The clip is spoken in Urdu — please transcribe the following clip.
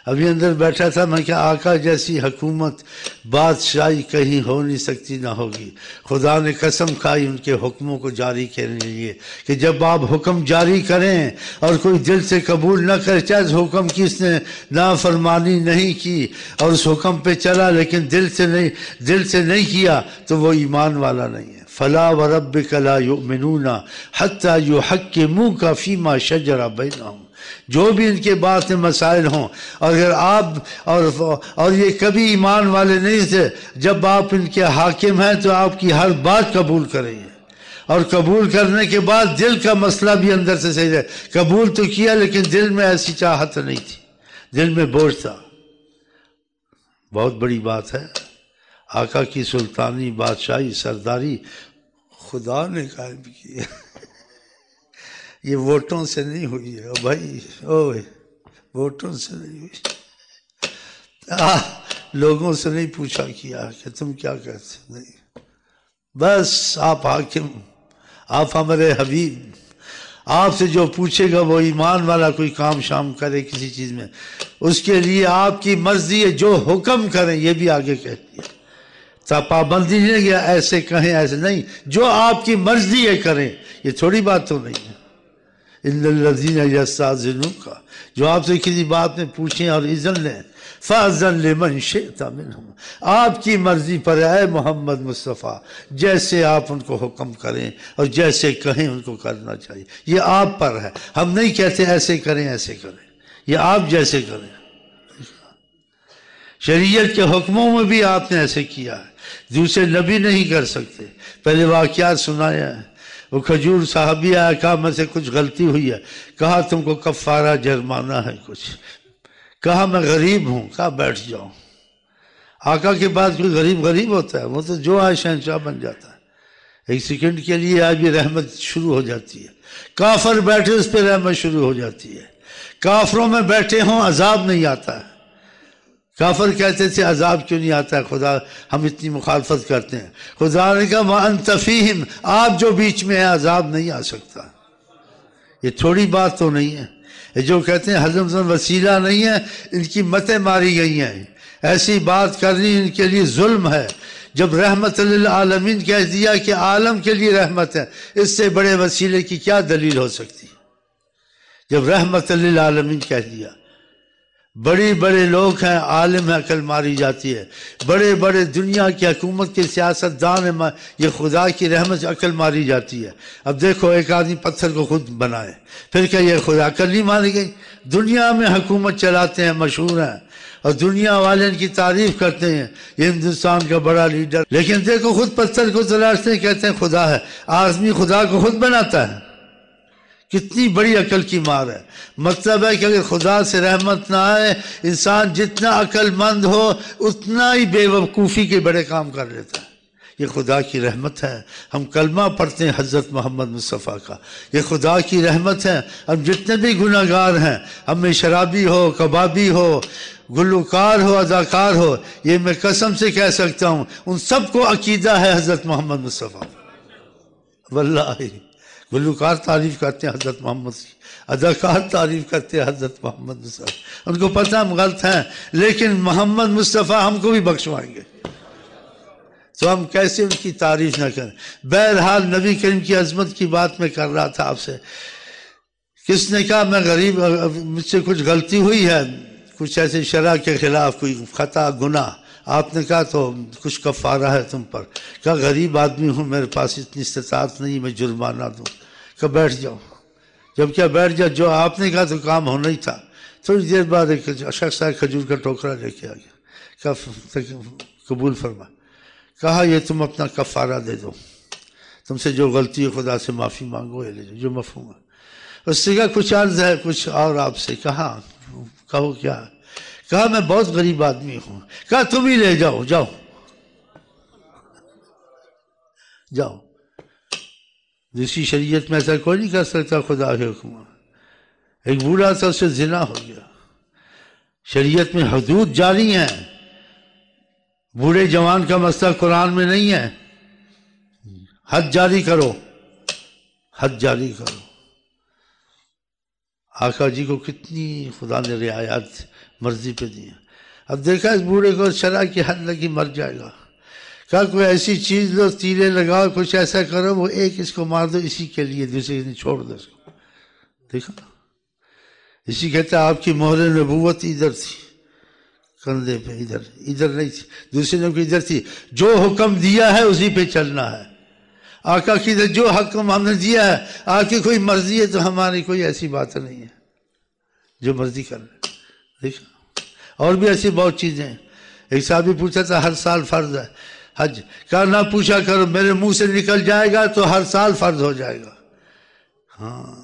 ابھی اندر بیٹھا تھا، میں کہا آقا جیسی حکومت بادشاہی کہیں ہو نہیں سکتی، نہ ہوگی۔ خدا نے قسم کھائی ان کے حکموں کو جاری کرنے کے لیے کہ جب آپ حکم جاری کریں اور کوئی دل سے قبول نہ کرے، چاہے اس حکم کی اس نے نافرمانی نہیں کی اور اس حکم پہ چلا لیکن دل سے نہیں کیا، تو وہ ایمان والا نہیں ہے۔ فَلَا وَرَبِّكَ لَا يُؤْمِنُونَ حَتَّى يُحَكِّمُوكَ فِيمَا شَجَرَ بَيْنَهُمْ، جو بھی ان کے بات میں مسائل ہوں، اور اگر آپ اور یہ کبھی ایمان والے نہیں تھے، جب آپ ان کے حاکم ہیں تو آپ کی ہر بات قبول کریں گے، اور قبول کرنے کے بعد دل کا مسئلہ بھی اندر سے صحیح ہے۔ قبول تو کیا لیکن دل میں ایسی چاہت نہیں تھی، دل میں بوجھ تھا۔ بہت بڑی بات ہے، آقا کی سلطانی بادشاہی سرداری خدا نے قائم کی ہے، یہ ووٹوں سے نہیں ہوئی ہے بھائی، ووٹوں سے نہیں ہوئی، لوگوں سے نہیں پوچھا کیا کہ تم کیا کہتے، نہیں، بس آپ حاکم، آپ ہمارے حبیب، آپ سے جو پوچھے گا وہ ایمان والا کوئی کام شام کرے کسی چیز میں، اس کے لیے آپ کی مرضی ہے، جو حکم کریں، یہ بھی آگے کہتی ہے، پابندی نہیں گیا ایسے کہیں ایسے نہیں، جو آپ کی مرضی ہے کریں، یہ تھوڑی بات تو نہیں ہے۔ اِنَّ الَّذِينَ يَسْتَأْذِنُونَ، جو آپ سے کسی بات میں پوچھیں اور اذن لیں، فَأْذَن لِمَنْ شِئْتَ مِنْهُمْ، آپ کی مرضی پر اے محمد مصطفیٰ، جیسے آپ ان کو حکم کریں اور جیسے کہیں ان کو کرنا چاہیے، یہ آپ پر ہے، ہم نہیں کہتے ایسے کریں ایسے کریں، یہ آپ جیسے کریں۔ شریعت کے حکموں میں بھی آپ نے ایسے کیا ہے، دوسرے نبی نہیں کر سکتے۔ پہلے واقعات سنایا ہے، وہ کھجور صحابی آیا، کہا میں سے کچھ غلطی ہوئی ہے، کہا تم کو کفارہ جرمانہ ہے کچھ، کہا میں غریب ہوں، کہا بیٹھ جاؤ۔ آقا کے بعد کوئی غریب ہوتا ہے، وہ تو جو آئے شہنشاہ بن جاتا ہے، ایک سیکنڈ کے لیے آج بھی رحمت شروع ہو جاتی ہے، کافر بیٹھے اس پہ رحمت شروع ہو جاتی ہے، کافروں میں بیٹھے ہوں عذاب نہیں آتا ہے۔ کافر کہتے تھے عذاب کیوں نہیں آتا ہے خدا، ہم اتنی مخالفت کرتے ہیں، خدا نے کہا وَأَنْتَ فِيهِمْ، آپ جو بیچ میں ہے عذاب نہیں آ سکتا۔ یہ تھوڑی بات تو نہیں ہے، یہ جو کہتے ہیں حضرت وسیلہ نہیں ہے، ان کی متیں ماری گئی ہیں، ایسی بات کرنی ان کے لیے ظلم ہے۔ جب رحمت للعالمین کہہ دیا کہ عالم کے لیے رحمت ہے، اس سے بڑے وسیلے کی کیا دلیل ہو سکتی ہے؟ جب رحمت للعالمین کہہ دیا، بڑے لوگ ہیں، عالم ہیں، عقل ماری جاتی ہے، بڑے دنیا کی حکومت کے سیاست دان ہیں، یہ خدا کی رحمت سے عقل ماری جاتی ہے۔ اب دیکھو ایک آدمی پتھر کو خود بنائے، پھر کہ یہ خدا، عقل نہیں مانی گئی؟ دنیا میں حکومت چلاتے ہیں، مشہور ہیں، اور دنیا والے ان کی تعریف کرتے ہیں، یہ ہندوستان کا بڑا لیڈر، لیکن دیکھو خود پتھر کو تلاشتے ہیں، کہتے ہیں خدا ہے۔ آدمی خدا کو خود بناتا ہے، کتنی بڑی عقل کی مار ہے۔ مطلب ہے کہ اگر خدا سے رحمت نہ آئے، انسان جتنا عقل مند ہو اتنا ہی بے وقوفی کے بڑے کام کر لیتا ہے۔ یہ خدا کی رحمت ہے۔ ہم کلمہ پڑھتے ہیں حضرت محمد مصطفیٰ کا، یہ خدا کی رحمت ہے۔ ہم جتنے بھی گناہ گار ہیں، ہم میں شرابی ہو، کبابی ہو، گلوکار ہو، اداکار ہو، یہ میں قسم سے کہہ سکتا ہوں، ان سب کو عقیدہ ہے حضرت محمد مصطفیٰ، واللہ۔ گلوکار تعریف کرتے ہیں حضرت محمد کی، اداکار تعریف کرتے ہیں حضرت محمد مصطفیٰ، ان کو پتہ ہم غلط ہیں، لیکن محمد مصطفیٰ ہم کو بھی بخشوائیں گے، تو ہم کیسے ان کی تعریف نہ کریں۔ بہرحال نبی کریم کی عظمت کی بات میں کر رہا تھا آپ سے۔ کس نے کہا میں غریب، مجھ سے کچھ غلطی ہوئی ہے، کچھ ایسے شرع کے خلاف کوئی خطا گناہ، آپ نے کہا تو کچھ کفارہ ہے تم پر؟ کہا غریب آدمی ہوں، میرے پاس اتنی استطاعت نہیں میں جرمانہ دوں۔ کہا بیٹھ جاؤ۔ جب کیا بیٹھ جاؤ، جو آپ نے کہا تو کام ہونا ہی تھا۔ تھوڑی دیر بعد ایک شخص آیا، کھجور کا ٹوکرا لے کے آ گیا، کہا قبول فرما۔ کہا یہ تم اپنا کفارہ دے دو، تم سے جو غلطی ہے خدا سے معافی مانگو، یہ لے جاؤ جو مفہوم ہے۔ اس سے کہا کچھ عرض ہے کچھ اور آپ سے۔ کہا کہو کیا؟ کہا میں بہت غریب آدمی ہوں۔ کہا تم ہی لے جاؤ، جاؤ جاؤ۔ دوسری شریعت میں ایسا کوئی نہیں کر سکتا خدا کے حکم۔ ایک بوڑھا تھا، اس سے زنا ہو گیا، شریعت میں حدود جاری ہیں، بوڑھے جوان کا مسئلہ قرآن میں نہیں ہے، حد جاری کرو، حد جاری کرو۔ آقا جی کو کتنی خدا نے رعایت مرضی پہ دی. اب دیکھا اس بوڑھے کو شرع کی حد لگی مر جائے گا. کہا کوئی ایسی چیز لو تیرے لگاؤ کچھ ایسا کرو وہ ایک اس کو مار دو اسی کے لیے دوسرے نے چھوڑ دو اس کو. دیکھا اسی کہتا ہے آپ کی مہر نبوت ادھر تھی کندھے پہ ادھر نہیں تھی دوسرے نے کو ادھر تھی. جو حکم دیا ہے اسی پہ چلنا ہے. آقا کی جو حکم ہم نے دیا ہے آپ کی کوئی مرضی ہے تو ہماری کوئی ایسی بات نہیں ہے جو مرضی کر لیں. دیکھا اور بھی ایسی بہت چیزیں ہیں. ایک صحابی پوچھا تھا ہر سال فرض ہے حج. کہا نہ پوچھا کرو میرے منہ سے نکل جائے گا تو ہر سال فرض ہو جائے گا. ہاں